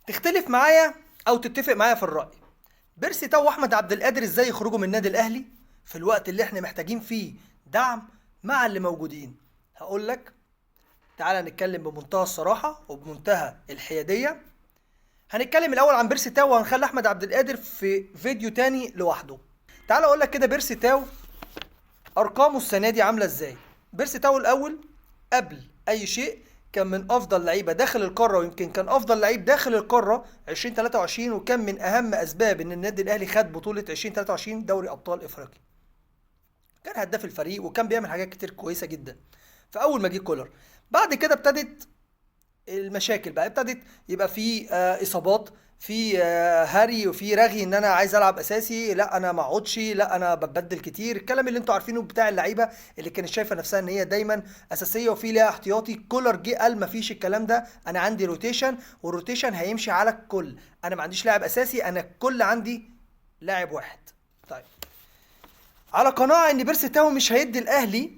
تختلف معايا او تتفق معايا في الرأي. بيرسي تاو واحمد عبد القادر ازاي يخرجوا من النادي الاهلي في الوقت اللي احنا محتاجين فيه دعم مع اللي موجودين؟ هقول لك. تعالى نتكلم بمنتهى الصراحة وبمنتهى الحيادية. هنتكلم الاول عن بيرسي تاو وهنخلي احمد عبد القادر في فيديو تاني لوحده. تعالى اقول لك كده بيرسي تاو ارقامه السنة دي عاملة ازاي. بيرسي تاو الاول قبل اي شيء كان من افضل لعيبه داخل القاره، ويمكن كان افضل لعيب داخل القاره 2023، وكان من اهم اسباب ان النادي الاهلي خد بطوله 2023 دوري ابطال افريقيا. كان هداف الفريق وكان بيعمل حاجات كتير كويسه جدا. فاول ما جه كولر بعد كده ابتدت المشاكل بقى، ابتدت يبقى في اصابات، في هري وفي رغي ان انا عايز العب اساسي، لا انا ما اقعدش، لا انا ببدل كتير، الكلام اللي انتوا عارفينه بتاع اللعيبه اللي كانت شايفه نفسها ان هي دايما اساسيه وفي ليها احتياطي. كولر جه قال ما فيش الكلام ده، انا عندي روتيشن والروتيشن هيمشي على الكل، انا ما عنديش لاعب اساسي، انا الكل عندي لاعب واحد. طيب، على قناعه ان بيرسي تاو مش هيدي الاهلي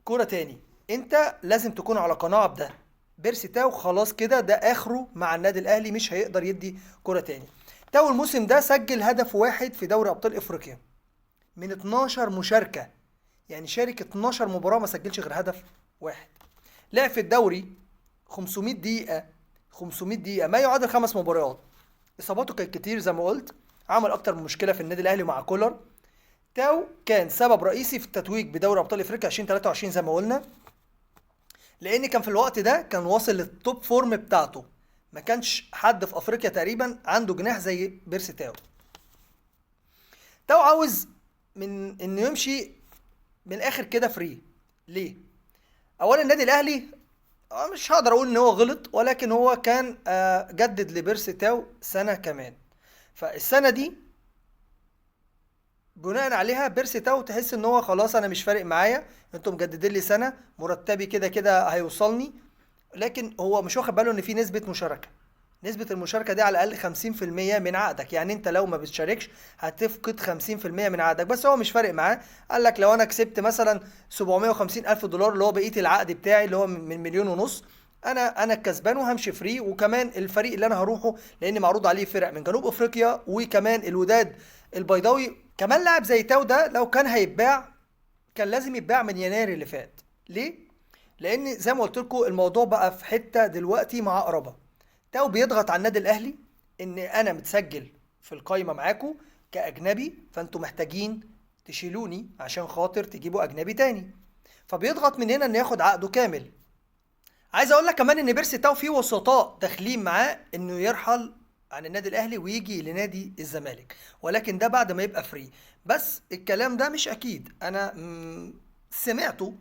كوره تاني. انت لازم تكون على قناعه بده. بيرسي تاو خلاص كده ده اخره مع النادي الاهلي، مش هيقدر يدي كرة تاني. تاو الموسم ده سجل هدف واحد في دوري ابطال افريقيا من 12 مشاركة، يعني شارك 12 مباراة ما سجلش غير هدف واحد. لعب في الدوري 500 دقيقة، 500 دقيقة ما يعادل 5 مباريات. اصاباته كانت كتير زي ما قلت، عمل اكتر من مشكلة في النادي الاهلي مع كولر. تاو كان سبب رئيسي في التتويج بدوري ابطال افريقيا 2023 زي ما قلنا، لان كان في الوقت ده كان واصل للتوب فورم بتاعته. ما كانش حد في افريقيا تقريبا عنده جناح زي بيرسي تاو. تاو عاوز من انه يمشي من الاخر كده فري. ليه؟ اولا النادي الاهلي مش هقدر اقول ان هو غلط، ولكن هو كان جدد لبيرسي تاو سنه كمان. فالسنه دي بناء عليها بيرسي تاو تحس ان هو خلاص انا مش فارق معايا، انتوا مجددين لي سنه، مرتبي كده كده هيوصلني. لكن هو مش واخد باله ان في نسبة مشاركة. نسبة المشاركة دي على الأقل 50% من عقدك، يعني أنت لو ما بتشاركش هتفقد 50% من عقدك. بس هو مش فارق معاه، قال لك لو أنا كسبت مثلا 750 ألف دولار اللي هو بقية العقد بتاعي اللي هو من 1.5 مليون، أنا الكسبان وهمشي فري. وكمان الفريق اللي أنا هروحه لأن معروض عليه فرق من جنوب أفريقيا وكمان الوداد البيضاوي. كمان لاعب زي تاو ده لو كان هيتباع كان لازم يتباع من يناير اللي فات. ليه؟ لان زي ما قلت لكم الموضوع بقى في حته دلوقتي معقربه. تاو بيضغط على النادي الاهلي ان انا متسجل في القايمه معاكم كاجنبي، فانتوا محتاجين تشيلوني عشان خاطر تجيبوا اجنبي تاني. فبيضغط من هنا انه ياخد عقده كامل. عايز اقول لك كمان ان بيرسي تاو فيه وسطاء داخلين معاه انه يرحل عن النادي الاهلي ويجي لنادي الزمالك، ولكن ده بعد ما يبقى فري. بس الكلام ده مش اكيد، انا سمعته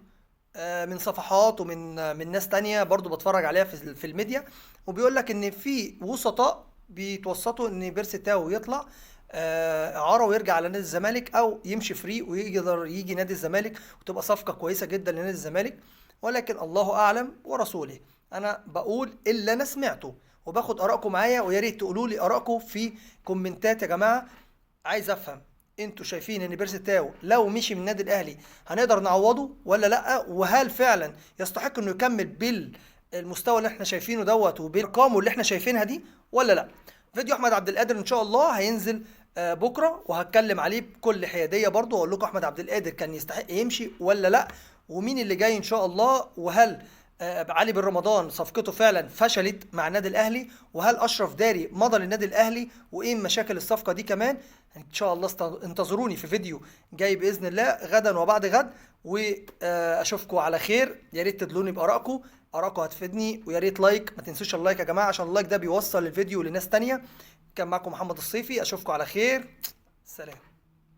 من صفحات ومن ناس تانية برضو بتفرج عليها في الميديا، وبيقول لك ان في وسطاء بيتوسطوا ان بيرسي تاو يطلع اعاره ويرجع على نادي الزمالك، او يمشي فري ويقدر يجي نادي الزمالك وتبقى صفقه كويسه جدا لنادي الزمالك. ولكن الله اعلم ورسوله. انا بقول اللي انا سمعته وباخد ارائكم معايا، ويا ريت تقولوا لي ارائكم في كومنتات يا جماعه. عايز افهم انتوا شايفين ان بيرسي تاو لو مشي من النادي الاهلي هنقدر نعوضه ولا لا، وهل فعلا يستحق انه يكمل بالمستوى اللي احنا شايفينه دوت وبارقامه اللي احنا شايفينها دي ولا لا. فيديو احمد عبد القادر ان شاء الله هينزل بكره، وهتكلم عليه بكل حياديه برضه، واقول لكم احمد عبد القادر كان يستحق يمشي ولا لا، ومين اللي جاي ان شاء الله، وهل علي بن رمضان صفقته فعلا فشلت مع النادي الاهلي، وهل اشرف داري مضى للنادي الاهلي، وايه مشاكل الصفقه دي كمان. ان شاء الله انتظروني في فيديو جاي باذن الله غدا وبعد غد، واشوفكم على خير. يا ريت تدلوني بارائكم، ارائكم هتفيدني، ويا ريت لايك، ما تنسوش اللايك يا جماعه عشان اللايك ده بيوصل الفيديو لناس تانية. كان معكم محمد الصيفي، اشوفكم على خير، سلام.